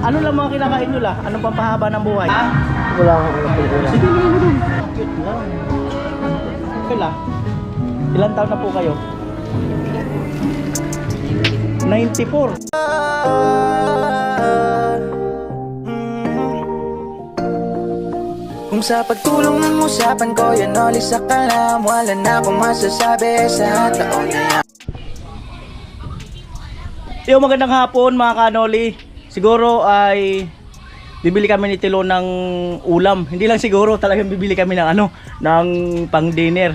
Ano lang mga kinakain nyo la? Anong pampahaba ng buhay? Wala akong pinipira. Sige, mo dun. Cute lang. Kailan? Ilan taon na po kayo? 94. Kung sa pagtulong ng usapan ko yan oli sa kalam, wala na akong masasabi sa taon na yan. Yo, magandang hapon mga kanoli. Siguro ay bibili kami ni Tilo ng ulam. Hindi lang siguro, talagang bibili kami ng ng pang dinner.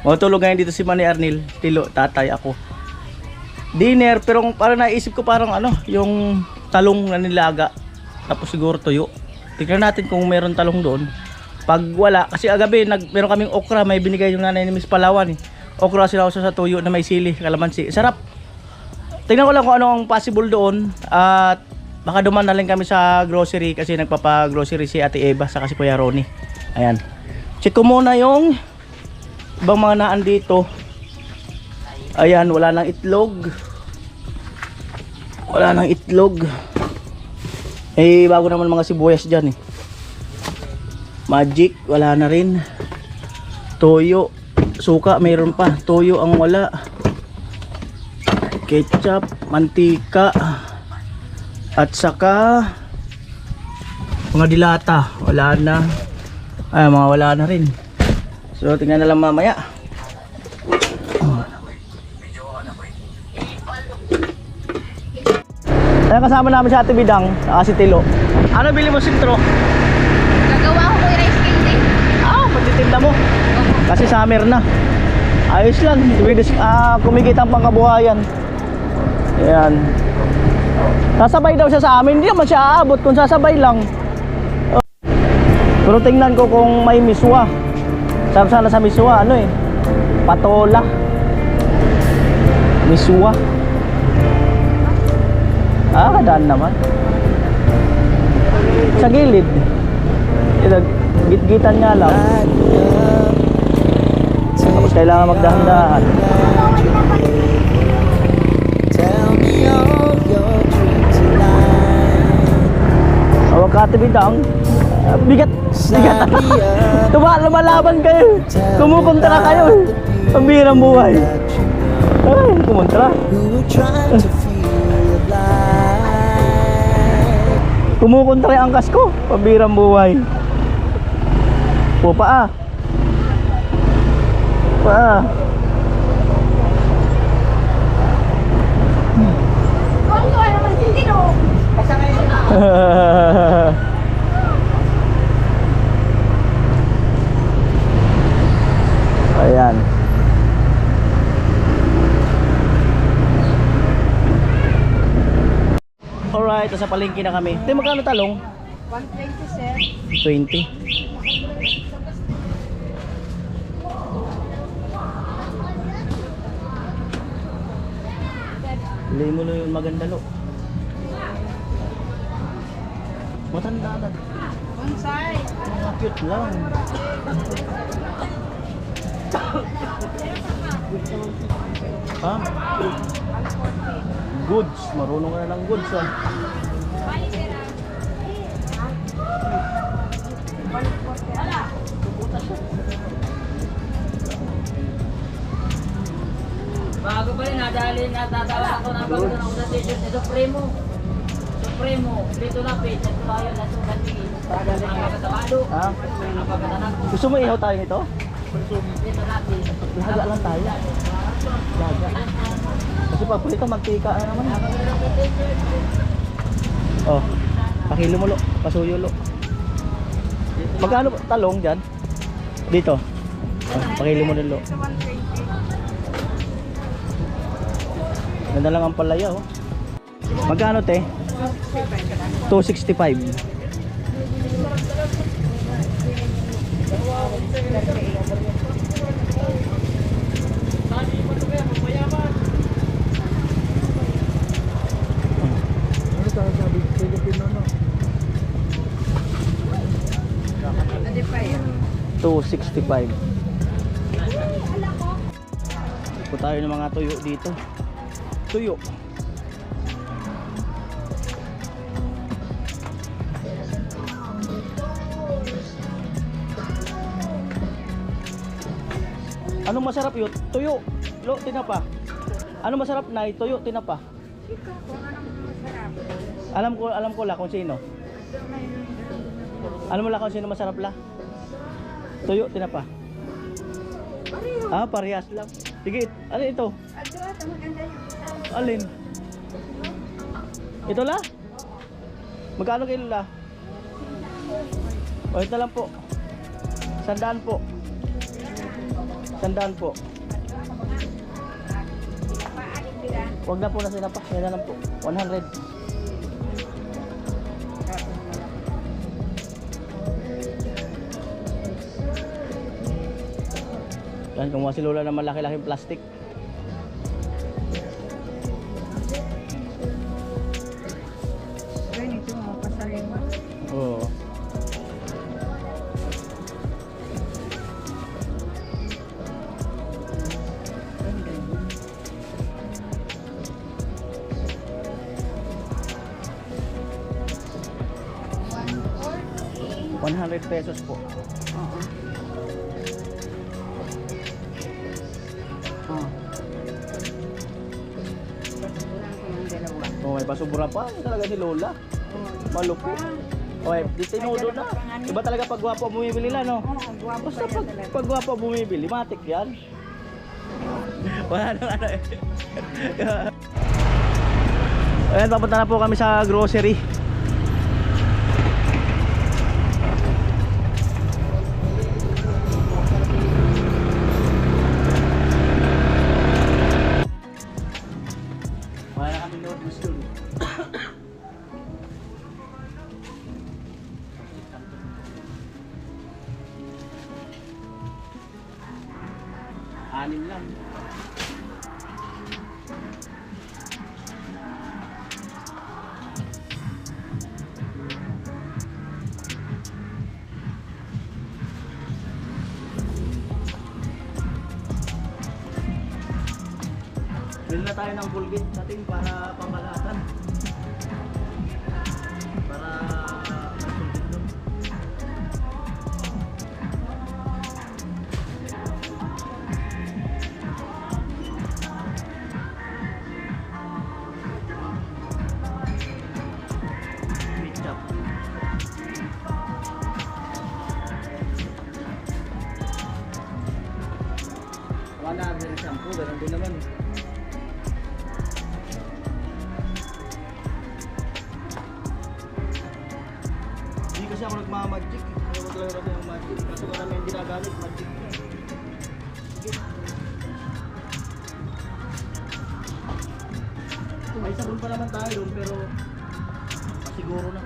Matulog ngayon dito si Manny Arnil, Tilo, tatay, ako. Dinner, pero parang naisip ko parang yung talong na nilaga. Tapos siguro tuyo. Tignan natin kung meron talong doon. Pag wala, kasi agabi meron kaming okra, may binigay yung nanay ni Miss Palawan eh. Okra sila sa tuyo na may sili, kalamansi. Sarap. Tingnan ko lang kung ano ang possible doon. At baka duman na lang kami sa grocery kasi nagpapa-grocery si Ate Eva sa si Kuya Ronnie. Ayan. Check ko muna yung ibang mga naan dito. Ayan, wala nang itlog. Wala nang itlog. Eh, bago naman mga sibuyas dyan eh. Magic, wala na rin. Toyo, suka, mayroon pa. Toyo ang wala. Ketchup, mantika, at saka mga dilata, wala na. Ay, mga wala na rin. So, tingnan na lang mamaya. Ayan, kasama namin si Ate Bidang, si Tilo. Ano bili mo, sintro? Gagawa ko ko yung rice cake din. Patitinda mo. Kasi summer na. Ayos lang. Kumikita ang pangkabuhayan. Ayan. Sasabay daw siya sa amin. Hindi naman siya aabot kung sasabay lang. Pero tingnan ko kung may miswa. Sarap sana sa miswa. Patola. Miswa. Kadaan naman. Sa gilid. Git-gitan nga lang. Tapos kailangan magdahan-dahan. Awag ka, Ate Bidang. Bigat. Lumalaban kayo. Kumukontra kayo. Pambihirang buhay. Ay, kumontra. Kumukontra yung angkas ko. Pambihirang buhay. Pa. Ayan. Alright, nasa palengke na kami. Ito, magkano talong? 120 sir. 20. Bili mo na yung maganda lo. Matanda na. Bonsai. Mga cute lang. Ha? Goods. Marunong ka na ng goods ha. Bago pa rin, natatawa ako na bago na ako sa t-shirt ni Supremo. Dito na page, at tayo na sukat ni Pagkatabado. Ha? Gusto mo ihaw tayo nito? Dito natin. Laga lang tayo. Laga. Kasi pag pulito, mantika naman. Oh, pakilo mo lo, pasuyo lo. Magkano talong dyan? Dito. Oh, pakilo mo lo. Ganda lang ang palaya oh. Magkano te? 265. $265. Punta tayo ng mga tuyo dito. Tuyo. Anong masarap yun? Tuyo. Tinapa. Anong masarap na? Tuyo, tinapa. Ikaw kung anong masarap. Alam ko la kung sino. Alam mo la kung sino masarap la? Tuyo, tinapa. Ah, parehas lang. Sige, ano ito? Ito, maganda yung Alin? Ito la? Magkano kilo la? O, ito lang po. 100 po. 100 po. Huwag na po na sinapa. Yan na lang po. 100. Yan, kumuha si Lola ng malaki-laking plastic. ganito mo, pasalin mo. Oo. ₱100 po. Oh, may pasubra pa. Talaga si Lola. Malupit. Okay, di tinudo na. Iba talaga pag gwapo bumibili la, no? Basta pag gwapo bumibili, matik yan. Wala nang ano eh. Ayan, papunta na po kami sa grocery. Wala na kami noodles dun. Anim lang. Bili na tayo ng Colgate natin para pambalatan. Para Colgate doon. Ketchup. Wala na rin shampoo, ganun din naman. Hindi kasi ako nagmamagic. Ayaw ko talaga kasi ng magic. Kasi marami yung ginagamit, magic. Sige. May sabon pa naman tayo doon pero siguro na.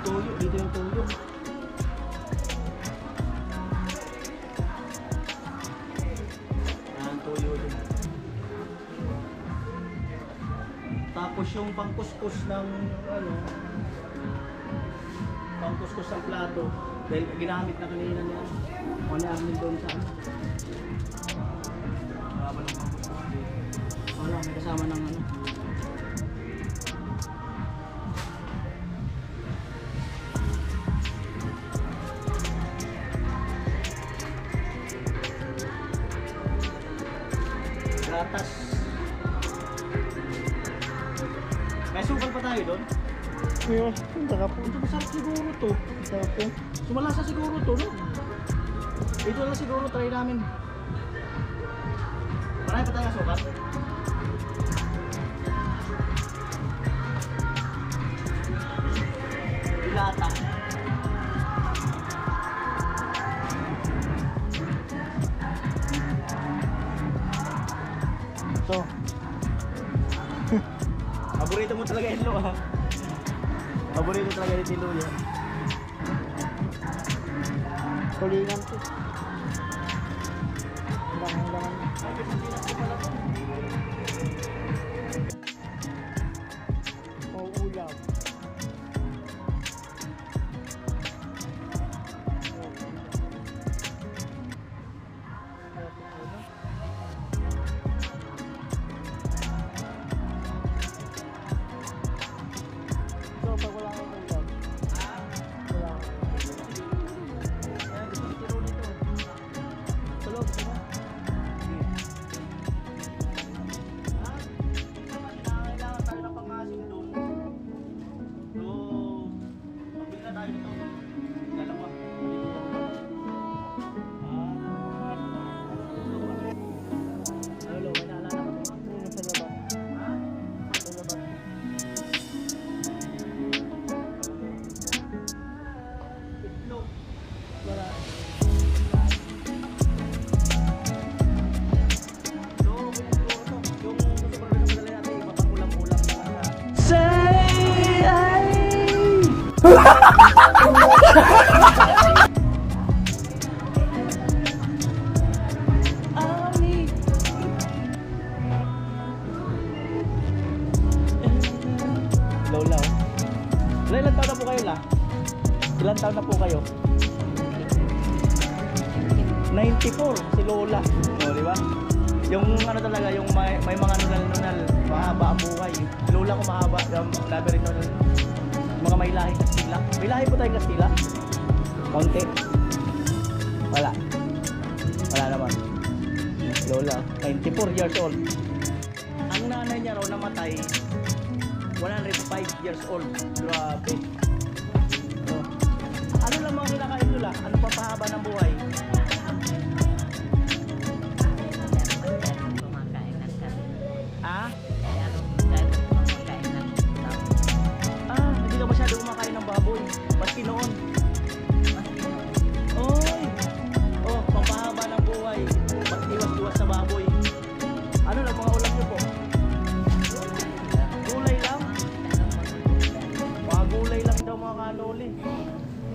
Tuyo, dito yung tuyo. Yan, tuyo din. Tapos yung pangkuskus ng ano, pangkuskus ng plato dahil ginamit na kanina niya. O namin doon sa ano. Wala ng pangkuskus dito. Wala, may kasama ng ano. Gatas. May sukal pa tayo doon? Kuya, punta ka po. Ito masarap siguro to. Sarap po. Sumalasa siguro to, no? Ito lang siguro try namin. Marami pa tayong sukal? Dilata. So, paborito mo talaga yung Lo, ha? Paborito talaga yung Lo yan. Tulingan po. Langan-langan. O ulam. Ami. Lola, oh. Lola, ilan taon na po kayo, La? Ilan taon na po kayo? 94, si Lola. O, di ba? Yung ano talaga, yung may mga nunal-nunal, mahaba ang buhay. Si Lola ko mahaba, yung labi rin nunal. Mga may lahi Kastila. May lahi po tayong Kastila? Konti? Wala. Wala naman. Lola, 94 years old. Ang nanay niya raw namatay 105 years old. Grabe. Oh. Ano lang mga kinakain nila? Ano papahaba ng buhay? Ah? Ah, hindi ka masyado kumakain ng baboy. Maski noon. Oy! Oh, pampahaba ng buhay. Iwas-iwas sa baboy. Ano lang mga ulam niyo po? Gulay lang? Mga gulay lang daw mga kanoli.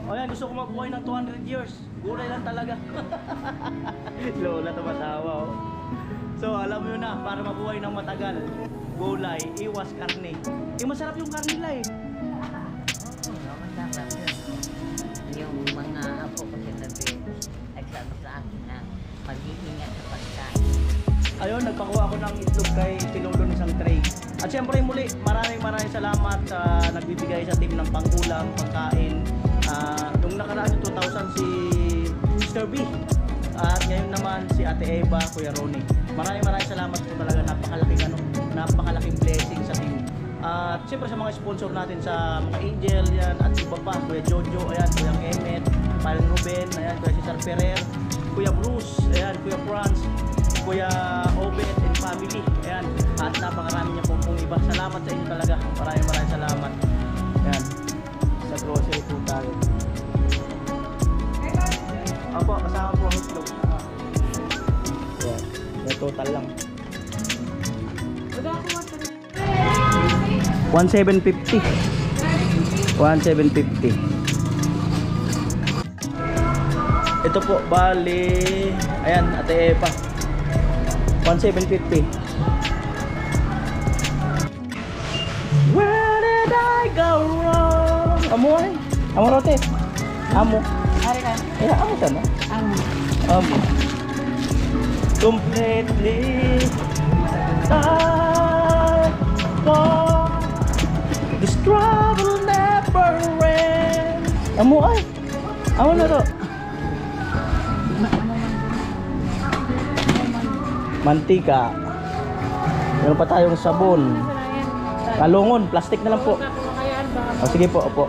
O yan, gusto ko magbuhay ng 200 years. Gulay lang talaga. Lola, tumatawa oh. So, alam mo na, para mabuhay ng matagal, gulay, iwas karne. Eh, masarap yung karne nila eh. Masarap yun. Yung mga apo ko sinabi, nagsabi sa akin na mag-iingat sa pagkain. Ayun, nagpakuha ako ng itlog kay Tinulon isang tray. At syempre muli, maraming salamat sa nagbibigay sa team ng pang-ulam, pagkain. Yung nakaraan yung 2000 si Mr. B. At ngayon naman si Ate Eva, Kuya Ronnie. Maraming salamat po talaga, napakalaking blessing sa team. At siyempre sa mga sponsor natin sa mga Angel yan at iba pa, Kuya Jojo, ayan, Kuya Emmet, Paring Ruben, ayan, Kuya Cesar Ferrer, Kuya Bruce, ayan, Kuya Franz, Kuya Obet and family, ayan, at napakarami niya pong iba. Salamat sa inyo talaga, maraming salamat. Ayan, sa grocery po tayo. Opo, kasama po ang itlog. Ayan, may total lang. 1,750. 1,750. Ito po, bali, ayan, Ate Eva. 1,750. Where did I go wrong? Amo ay? Amo rote? Amo? Ari ka? Yeah, amo sana? Amo. Completely start for this trouble never ends. Amo ay? Amo na to? Mantika. Meron pa tayong sabon. Kalungon, plastic na lang po. O sige po, opo.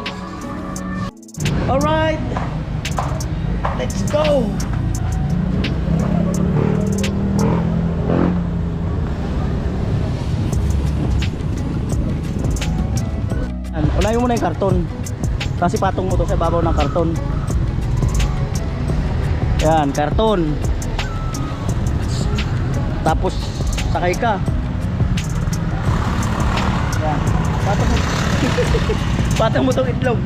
Alright. Let's go. Unahin mo muna yung karton. Kasi patong mo to sa babaw ng karton. Yan, karton. Tapos sakay ka. Yan. Patong mo. Patong mo tong itlog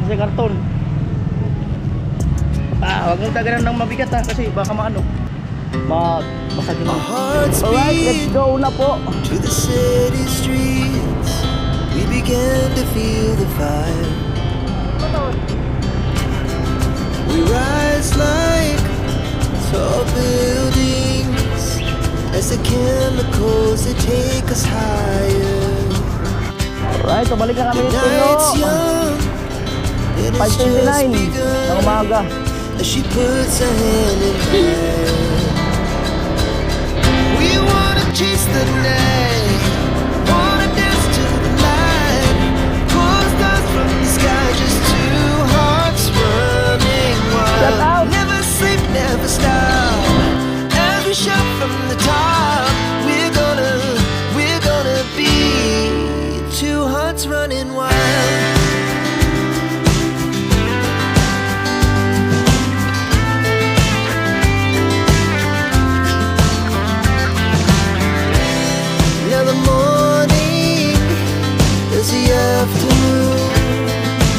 sa karton. Huwag mong tagalan ng mabigat kasi baka maano. Masagin mo. Alright, let's go na po. To the city streets, we began to feel the fire. We rise like tall buildings as the chemicals that take us higher. Alright, balik na kami dito. Night's young, it has just 5:29 ng begun umaga. as she puts her hand in mine. We wanna chase the night, wanna dance to the light, pull stars from the sky, just two hearts running Shout out. wild. Never sleep, never stop. As we shout from the top, we're gonna be two hearts running wild. Now the morning is the afternoon.